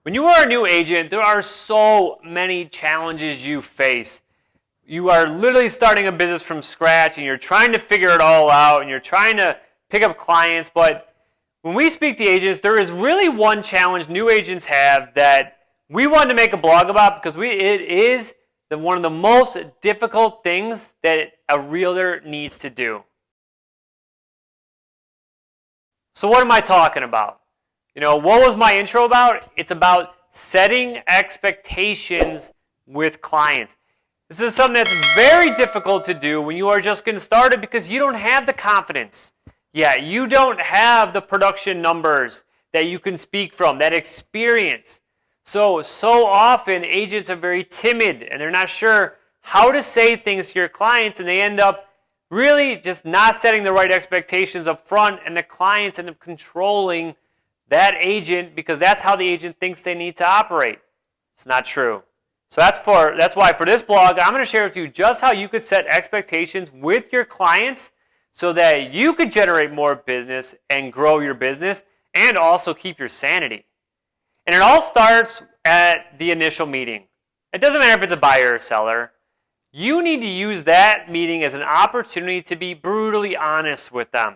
When you are a new agent, there are so many challenges you face. You are literally starting a business from scratch and you're trying to figure it all out and you're trying to pick up clients. But when we speak to agents, there is really one challenge new agents have that we wanted to make a blog about because it is one of the most difficult things that a realtor needs to do. So what am I talking about? What was my intro about? It's about setting expectations with clients. This is something that's very difficult to do when you are just getting started because you don't have the confidence. Yeah, you don't have the production numbers that you can speak from, that experience. So often agents are very timid and they're not sure how to say things to your clients, and they end up really just not setting the right expectations up front, and the clients end up controlling that agent because that's how the agent thinks they need to operate. It's not true. So that's why for this blog, I'm going to share with you just how you could set expectations with your clients so that you could generate more business and grow your business and also keep your sanity. And it all starts at the initial meeting. It doesn't matter if it's a buyer or seller. You need to use that meeting as an opportunity to be brutally honest with them.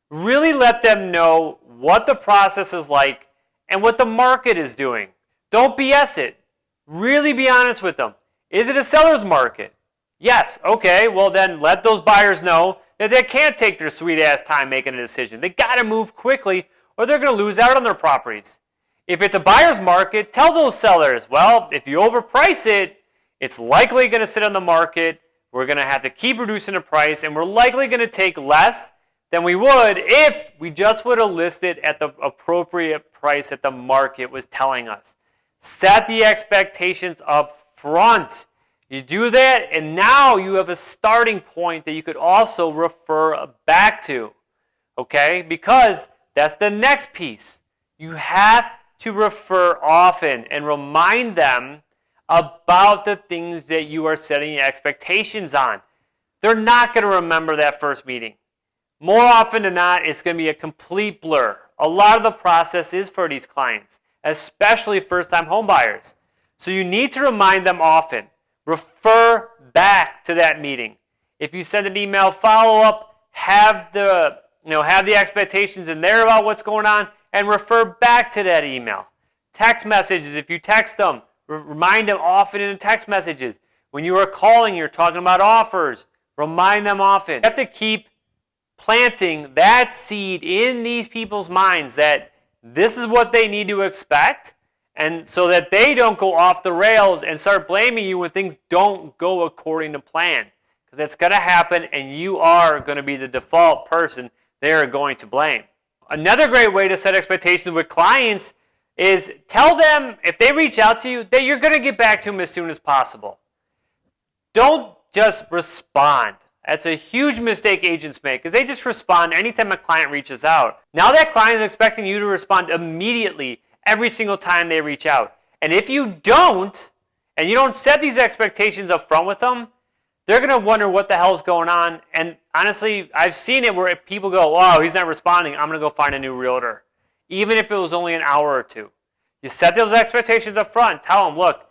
Really let them know what the process is like and what the market is doing. Don't BS it. Really be honest with them. Is it a seller's market? Yes. Okay, well then let those buyers know that they can't take their sweet ass time making a decision. They got to move quickly or they're going to lose out on their properties. If it's a buyer's market, tell those sellers, well, if you overprice it, it's likely going to sit on the market. We're going to have to keep reducing the price, and we're likely going to take less than we would if we just would have listed at the appropriate price that the market was telling us. Set the expectations up front. You do that, and now you have a starting point that you could also refer back to. Okay? Because that's the next piece. You have to refer often and remind them about the things that you are setting expectations on. They're not going to remember that first meeting. More often than not, it's going to be a complete blur. A lot of the process is for these clients, especially first-time home buyers. So you need to remind them often. Refer back to that meeting. If you send an email follow-up, have the expectations in there about what's going on, and refer back to that email. Text messages, if you text them, remind them often in text messages. When you are calling, you're talking about offers. Remind them often. You have to keep planting that seed in these people's minds that this is what they need to expect, and so that they don't go off the rails and start blaming you when things don't go according to plan. Because that's going to happen, and you are going to be the default person they are going to blame. Another great way to set expectations with clients is tell them, if they reach out to you, that you're going to get back to them as soon as possible. Don't just respond. That's a huge mistake agents make, because they just respond anytime a client reaches out. Now that client is expecting you to respond immediately every single time they reach out. And if you don't, and you don't set these expectations up front with them, they're going to wonder what the hell's going on. And honestly, I've seen it where people go, oh, he's not responding, I'm going to go find a new realtor. Even if it was only an hour or two. You set those expectations up front. Tell them, look,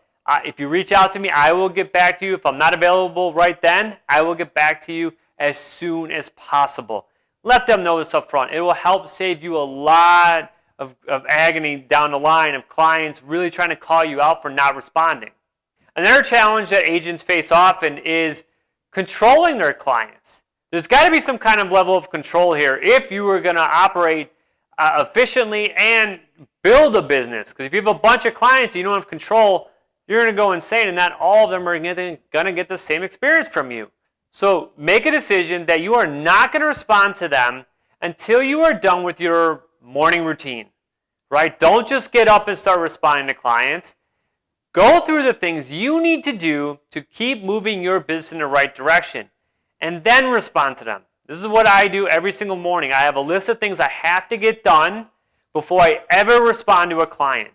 if you reach out to me, I will get back to you. If I'm not available right then, I will get back to you as soon as possible. Let them know this up front. It will help save you a lot of agony down the line of clients really trying to call you out for not responding. Another challenge that agents face often is controlling their clients. There's got to be some kind of level of control here if you are going to operate efficiently and build a business. Because if you have a bunch of clients and you don't have control, you're going to go insane, and not all of them are going to get the same experience from you. So make a decision that you are not going to respond to them until you are done with your morning routine. Right? Don't just get up and start responding to clients. Go through the things you need to do to keep moving your business in the right direction, and then respond to them. This is what I do every single morning. I have a list of things I have to get done before I ever respond to a client.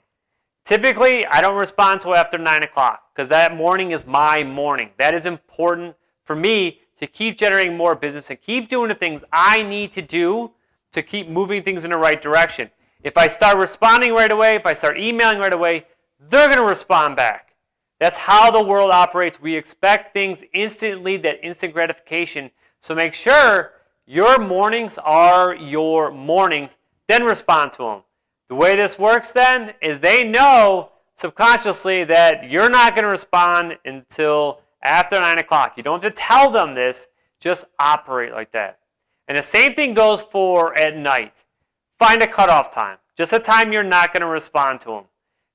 Typically, I don't respond until after 9 o'clock because that morning is my morning. That is important for me to keep generating more business and keep doing the things I need to do to keep moving things in the right direction. If I start responding right away, if I start emailing right away, they're going to respond back. That's how the world operates. We expect things instantly, that instant gratification. So make sure your mornings are your mornings, then respond to them. The way this works then is they know subconsciously that you're not going to respond until after 9 o'clock. You don't have to tell them this, just operate like that. And the same thing goes for at night. Find a cutoff time, just a time you're not going to respond to them.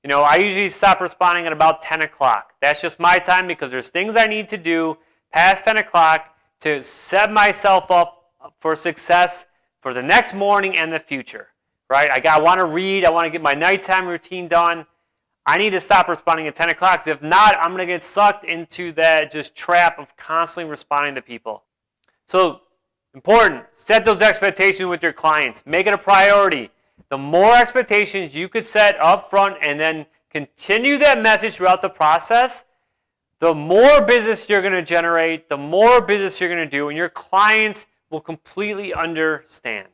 You know, I usually stop responding at about 10 o'clock. That's just my time because there's things I need to do past 10 o'clock to set myself up for success for the next morning and the future, right? I want to read. I want to get my nighttime routine done. I need to stop responding at 10 o'clock. If not, I'm going to get sucked into that just trap of constantly responding to people. So, important, set those expectations with your clients. Make it a priority. The more expectations you could set up front and then continue that message throughout the process, the more business you're going to generate, the more business you're going to do, and your clients will completely understand.